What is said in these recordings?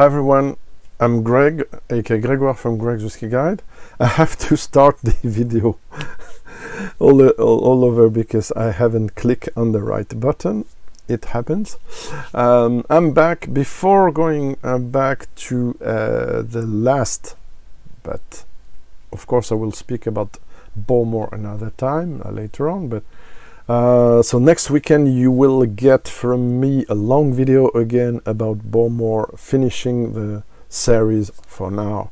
Hi everyone, I'm Greg, aka Gregoire from Greg's Whiskey Guide. I have to start the video all over because I haven't clicked on the right button. It happens. I'm back. Before going back to the last, but of course I will speak about Bowmore another time later on, but so next weekend you will get from me a long video again about Bowmore, finishing the series for now,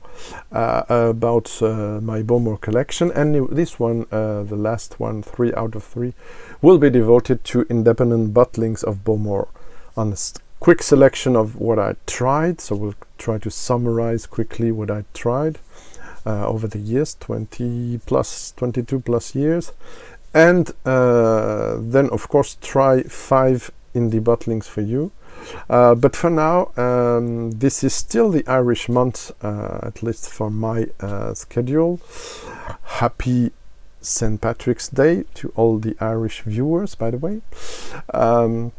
about my Bowmore collection, and this one, the last one, 3 out of 3, will be devoted to independent bottlings of Bowmore, on a quick selection of what I tried. So we'll try to summarize quickly what I tried over the years, 22 plus years. And then of course try 5 indie bottlings for you, but for now this is still the Irish month, at least for my schedule. Happy St. Patrick's Day to all the Irish viewers, by the way. I'm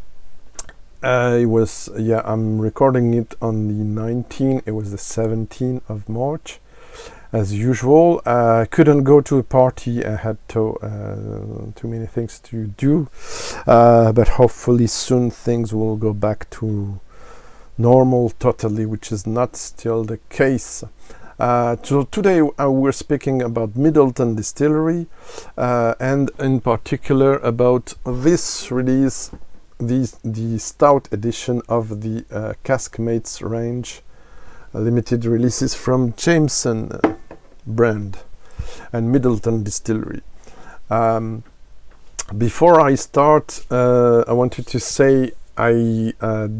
recording it on the 19th. It was the 17th of March. As usual, I couldn't go to a party. I had too many things to do, but hopefully soon things will go back to normal totally, which is not still the case. So today we're speaking about Midleton Distillery, and in particular about this release, the stout edition of the Caskmates range. Limited releases from Jameson brand and Midleton Distillery. Before I start, I wanted to say I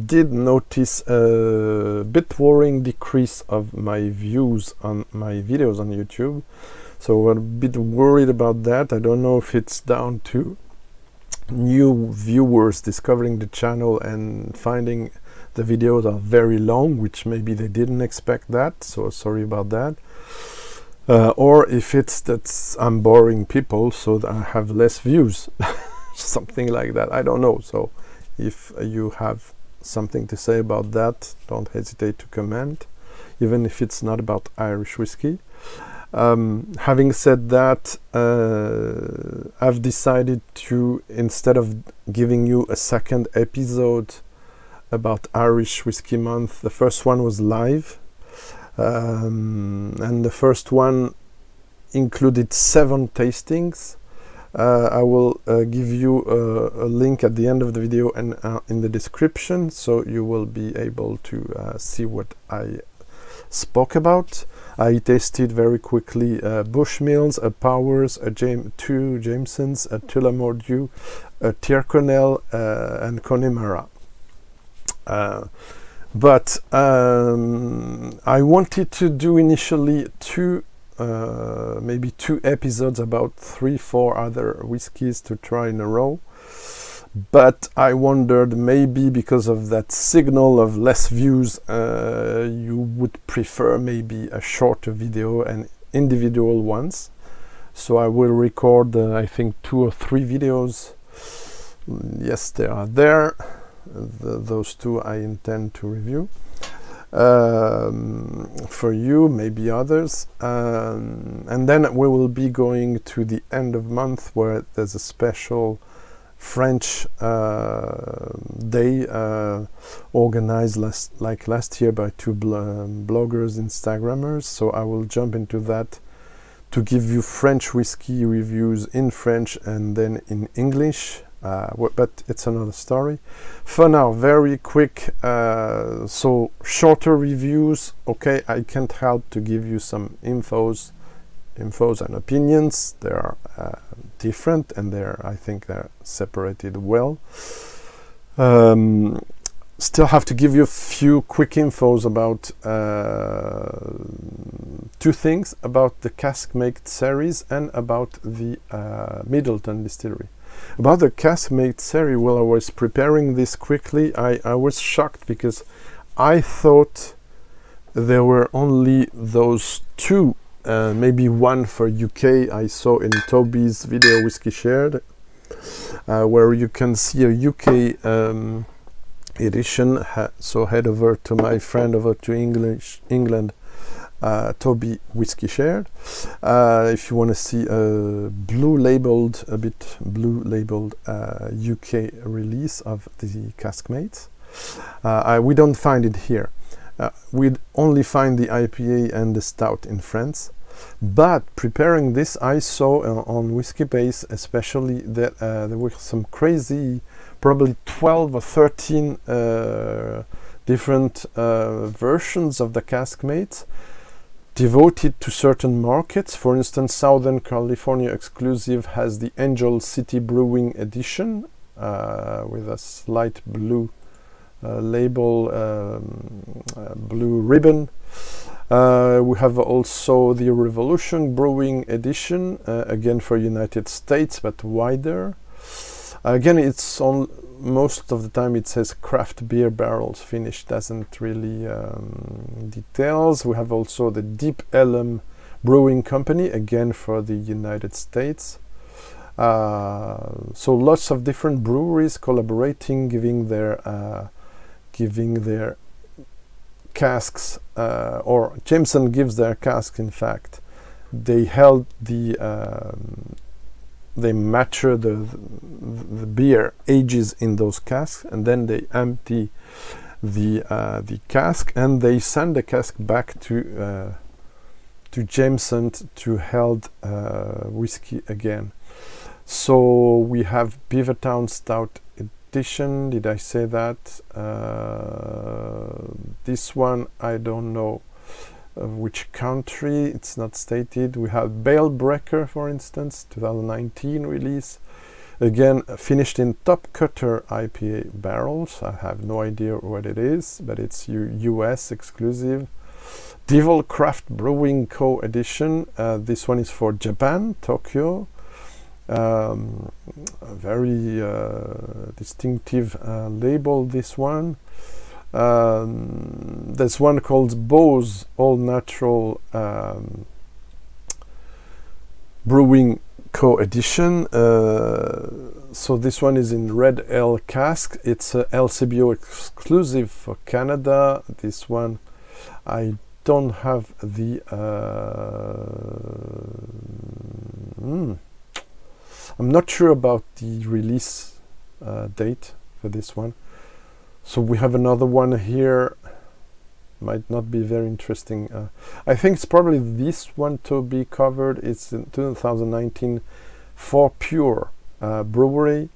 did notice a bit worrying decrease of my views on my videos on YouTube, so I'm a bit worried about that. I don't know if it's down to new viewers discovering the channel and finding the videos are very long, which maybe they didn't expect that, so sorry about that. Or if it's that I'm boring people so that I have less views, something like that, I don't know. So if you have something to say about that, don't hesitate to comment, even if it's not about Irish whiskey. Having said that, I've decided to, instead of giving you a second episode about Irish Whiskey Month, the first one was live, and the first one included 7 tastings. I will give you a link at the end of the video and in the description, so you will be able to see what I spoke about. I tasted very quickly Bushmills, a Powers, 2 Jamesons, a Tullamore Dew, a Tyrconnell, and Connemara. But I wanted to do initially maybe 2 episodes about 3-4 other whiskies to try in a row, but I wondered maybe because of that signal of less views, you would prefer maybe a shorter video and individual ones. So I will record I think 2 or 3 videos. Yes, they are there. Those 2 I intend to review for you, maybe others, and then we will be going to the end of month where there's a special French day organized last year by 2 bloggers, Instagrammers. So I will jump into that to give you French whiskey reviews in French and then in English. But it's another story. For now, very quick, so shorter reviews. Okay, I can't help to give you some infos and opinions. They are different, and I think they're separated well. Still have to give you a few quick infos about 2 things about the Caskmates series and about the Midleton Distillery. About the Caskmates series, while I was preparing this quickly, I was shocked because I thought there were only those 2, maybe 1 for UK. I saw in Toby's video Whiskey Shared, where you can see a UK edition. So head over to my friend over to England, Toby Whiskey Shared, if you want to see a a bit blue labeled UK release of the Caskmates. We don't find it here. We'd only find the IPA and the stout in France. But preparing this, I saw on Whiskey Base especially that there were some crazy, probably 12 or 13 different versions of the Caskmates devoted to certain markets. For instance, Southern California exclusive has the Angel City Brewing Edition with a slight blue label, blue ribbon. We have also the Revolution Brewing Edition, again for United States, but wider. Again, it's on most of the time it says craft beer barrels finished, doesn't really details. We have also the Deep Ellum Brewing Company, again for the United States. So lots of different breweries collaborating, giving their casks, or Jameson gives their cask. In fact, they held they mature the beer ages in those casks, and then they empty the cask, and they send the cask back to Jameson to held whiskey again. So we have Beavertown Stout Edition. Did I say that? This one I don't know which country, it's not stated. We have Bale Breaker, for instance, 2019 release, again finished in Top Cutter IPA barrels. I have no idea what it is, but it's US exclusive. Devil Craft Brewing Co. edition. This one is for Japan, Tokyo. A very distinctive label, this one. There's one called Bose All Natural Brewing Co. edition. So this one is in Red Ale cask. It's a LCBO exclusive for Canada. This one I don't have the I'm not sure about the release date for this one. So we have another one here, might not be very interesting. I think it's probably this one to be covered. It's in 2019 For Pure brewery,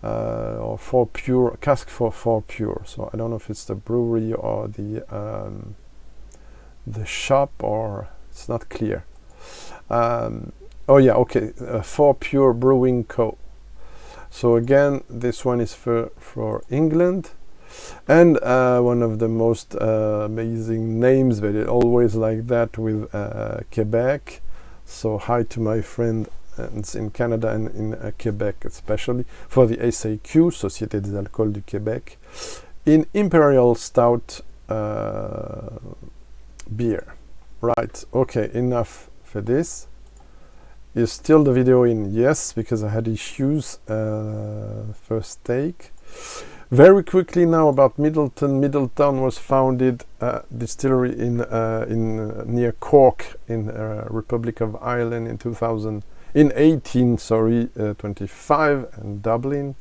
or For Pure cask for For Pure. So I don't know if it's the brewery or the shop, or it's not clear. Oh yeah, okay, For Pure Brewing Co. So again, this one is for England. And one of the most amazing names, but it always like that with Quebec. So hi to my friend in Canada and in Quebec especially, for the SAQ, Société des Alcools du Québec, in Imperial Stout beer. Right, okay, enough for this. Is still the video in? Yes, because I had issues first take. Very quickly now about Midleton. Midleton was founded distillery in near Cork in Republic of Ireland in 1825, and Dublin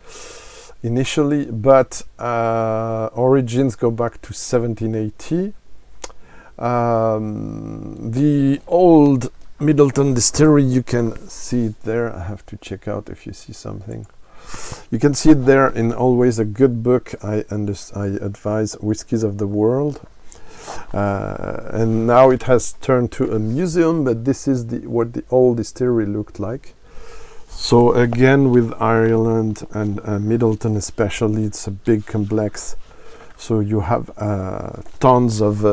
initially, but origins go back to 1780. The old Midleton distillery, you can see it there. I have to check out if you see something. You can see it there in always a good book. I advise Whiskies of the World, and now it has turned to a museum, but this is what the old distillery looked like. So again, with Ireland and Midleton especially, it's a big complex. So you have tons of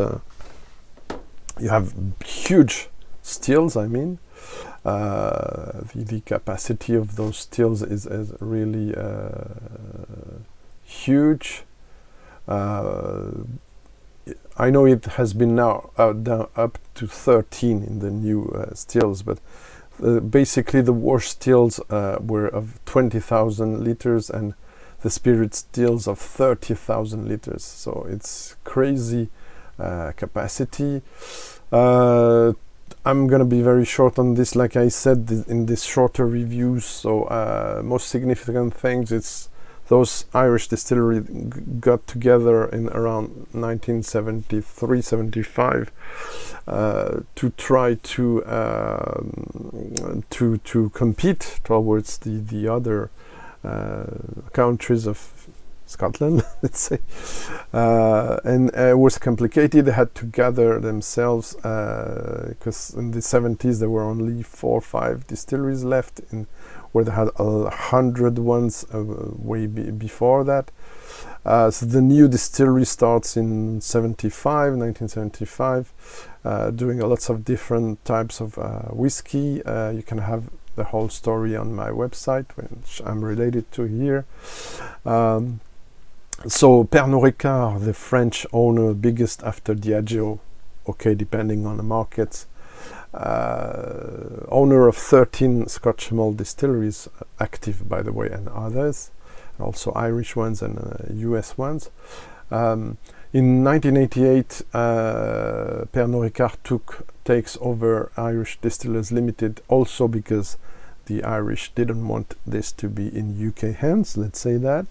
you have huge stills. I mean, the capacity of those stills is really huge. I know it has been now down up to 13 in the new stills, but basically the worst stills were of 20,000 liters, and the spirit stills of 30,000 liters. So it's crazy capacity. I'm gonna be very short on this, like I said in this shorter reviews. So most significant things, it's those Irish distilleries got together in around 1973-75 to try to compete towards the other countries of Scotland, let's say, and it was complicated. They had to gather themselves because in the 70s there were only 4 or 5 distilleries left, where they had 100 ones way before that. So the new distillery starts in 1975, doing lots of different types of whiskey. You can have the whole story on my website, which I'm related to here. So Pernod Ricard, the French owner, biggest after Diageo, okay, depending on the markets, owner of 13 Scotch malt distilleries, active by the way, and others, and also Irish ones and US ones. In 1988, Pernod Ricard takes over Irish Distillers Limited, also because the Irish didn't want this to be in UK hands, let's say that.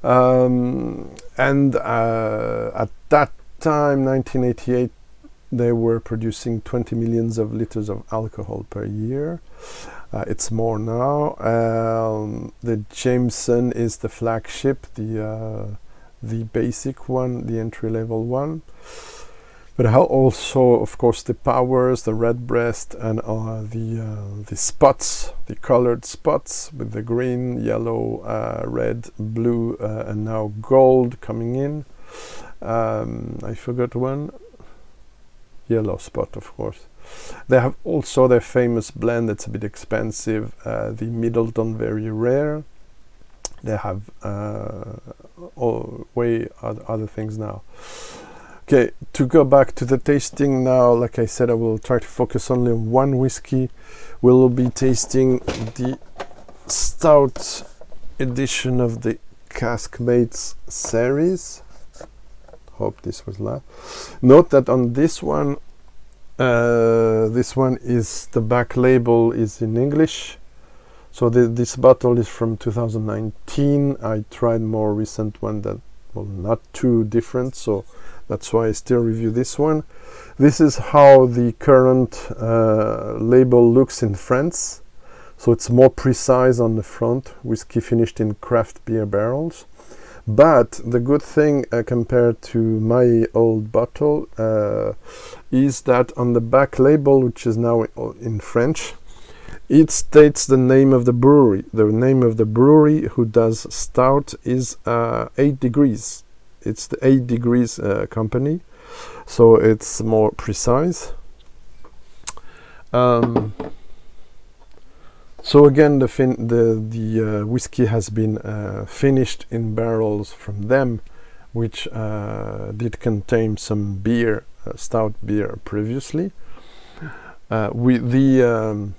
And at that time, 1988, they were producing 20 millions of liters of alcohol per year. It's more now. The Jameson is the flagship, the basic one, the entry-level one. But also, of course, the Powers, the Redbreast, and the spots, the colored spots with the green, yellow, red, blue, and now gold coming in. I forgot one. Yellow spot, of course. They have also their famous blend that's a bit expensive, the Middleton Very Rare. They have other things now. Okay, to go back to the tasting now, like I said, I will try to focus only on one whiskey. We'll be tasting the stout edition of the Caskmates series. Hope this was loud. Note that on this one is the back label is in English. So this bottle is from 2019. I tried more recent one that, well, not too different, so that's why I still review this one. This is how the current label looks in France. So it's more precise on the front, whiskey finished in craft beer barrels. But the good thing compared to my old bottle is that on the back label, which is now in French, it states the name of the brewery. The name of the brewery who does stout is 8 Degrees. It's the 8 Degrees company, so it's more precise. So again, the whiskey has been finished in barrels from them, which did contain some beer, stout beer previously. The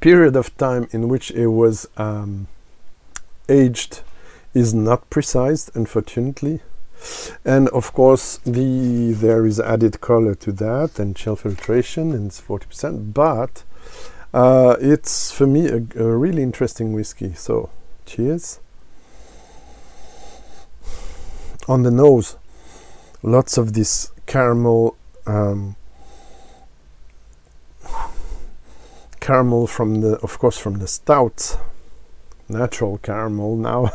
period of time in which it was aged is not precise, unfortunately, and of course there is added color to that and chill filtration, and it's 40%, but it's for me a really interesting whiskey. So cheers. On the nose, lots of this caramel from the stouts, natural caramel now.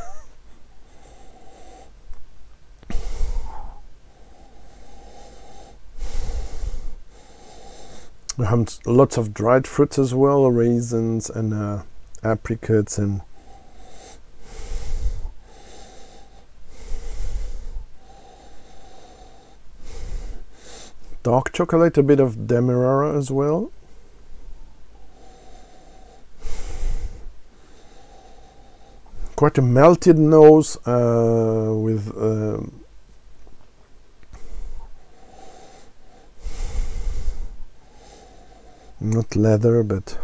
We have lots of dried fruits as well, raisins and apricots and dark chocolate, a bit of Demerara as well. Quite a melted nose with not leather, but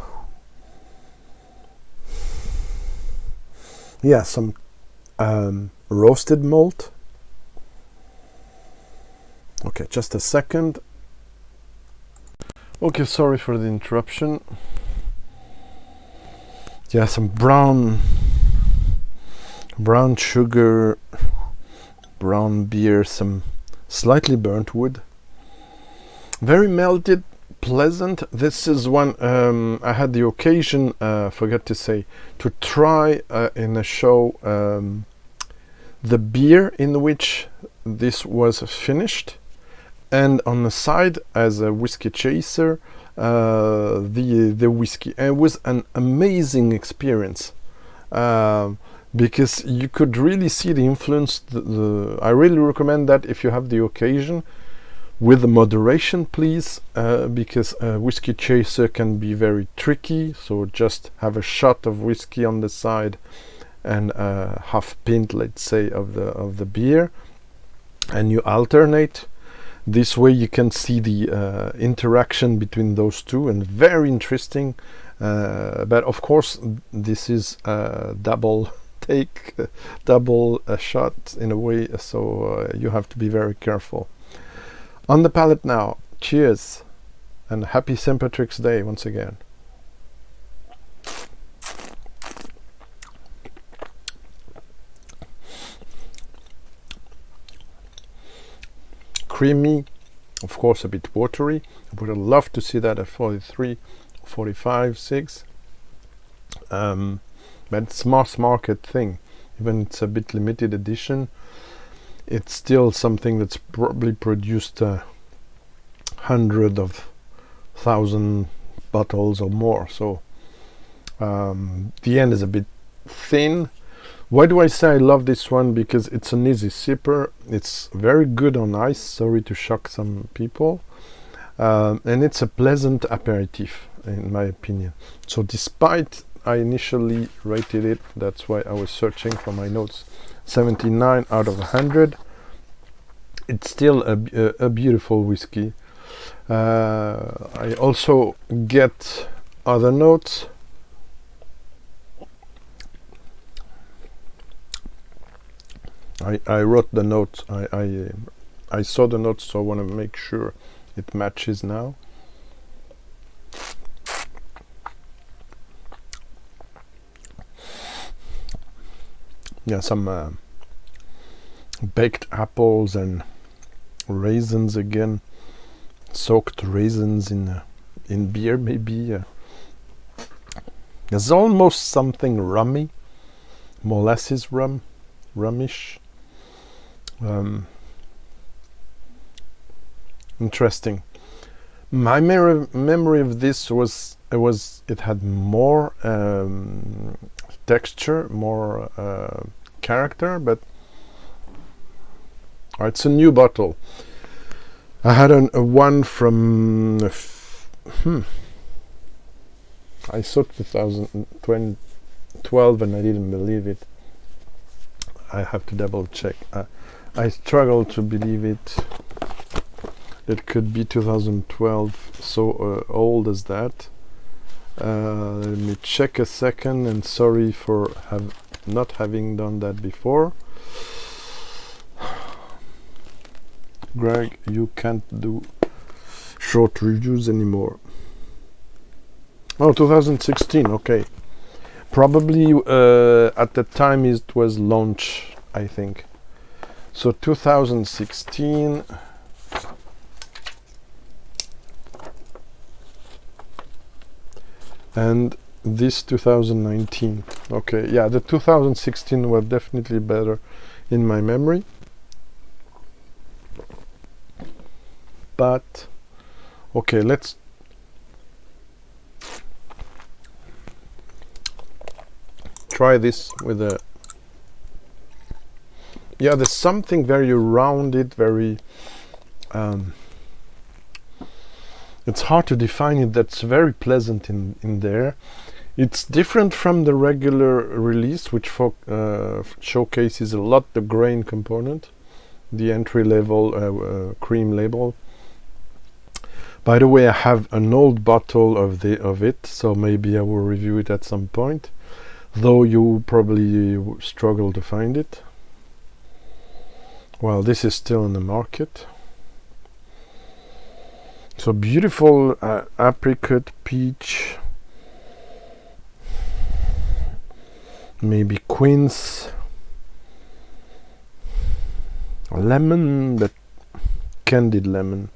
yeah, some roasted malt. Okay, just a second. Okay, sorry for the interruption. Yeah, some brown sugar, brown beer, some slightly burnt wood. Very melted, pleasant. This is one I had the occasion, forgot to say, to try in a show the beer in which this was finished, and on the side as a whiskey chaser the whiskey. And it was an amazing experience because you could really see the influence. I really recommend that if you have the occasion, with moderation please, because a whiskey chaser can be very tricky. So just have a shot of whiskey on the side and a half pint, let's say, of the beer, and you alternate. This way you can see the interaction between those two, and very interesting. But of course this is a double take, double shot in a way, so you have to be very careful. On the palate now. Cheers, and happy St. Patrick's Day once again. Creamy, of course a bit watery. I would have loved to see that at 43, 45, 6. But it's mass market thing. Even it's a bit limited edition, it's still something that's probably produced 100,000 bottles or more. So the end is a bit thin. Why do I say I love this one? Because it's an easy sipper. It's very good on ice. Sorry to shock some people. And it's a pleasant aperitif, in my opinion. So despite I initially rated it, that's why I was searching for my notes, 79 out of 100. It's still a beautiful whiskey. I also get other notes. I wrote the notes. I saw the notes, so I want to make sure it matches now. Yeah, some baked apples and raisins again, soaked raisins in beer maybe. There's almost something rummy, molasses rummish. Interesting. My memory of this was it had more texture, more character, but it's a new bottle. I had a one from I saw 2012 and I didn't believe it. I have to double check. I struggle to believe it. It could be 2012, so old as that. Let me check a second, and sorry for not having done that before. Greg, you can't do short reviews anymore. Oh, 2016, okay. Probably at the time it was launch, I think. So 2016. And this 2019. Okay, yeah, the 2016 were definitely better in my memory. But okay, let's try this with a, yeah, there's something very rounded, very it's hard to define it, that's very pleasant in there. It's different from the regular release, which showcases a lot the grain component, the entry level cream label. By the way, I have an old bottle of it, so maybe I will review it at some point. though you probably struggle to find it. Well, this is still in the market. So beautiful apricot, peach, maybe quince, lemon, but candied lemon,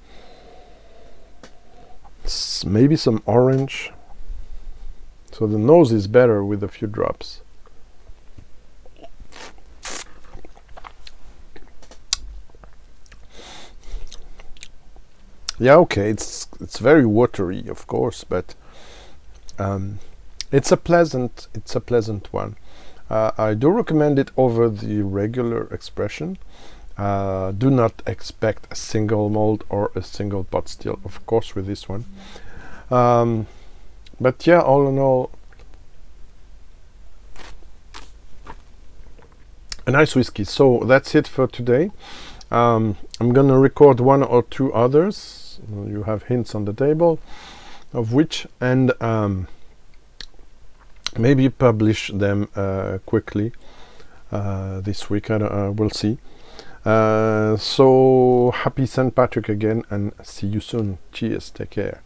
maybe some orange. So the nose is better with a few drops. Yeah, okay, it's very watery, of course, but it's a pleasant one. I do recommend it over the regular expression. Do not expect a single mold or a single pot still, of course, with this one. But yeah, all in all, a nice whiskey. So that's it for today. I'm gonna record one or two others. You have hints on the table of which, and maybe publish them quickly this week. We'll see. So happy St. Patrick again, and see you soon. Cheers, take care.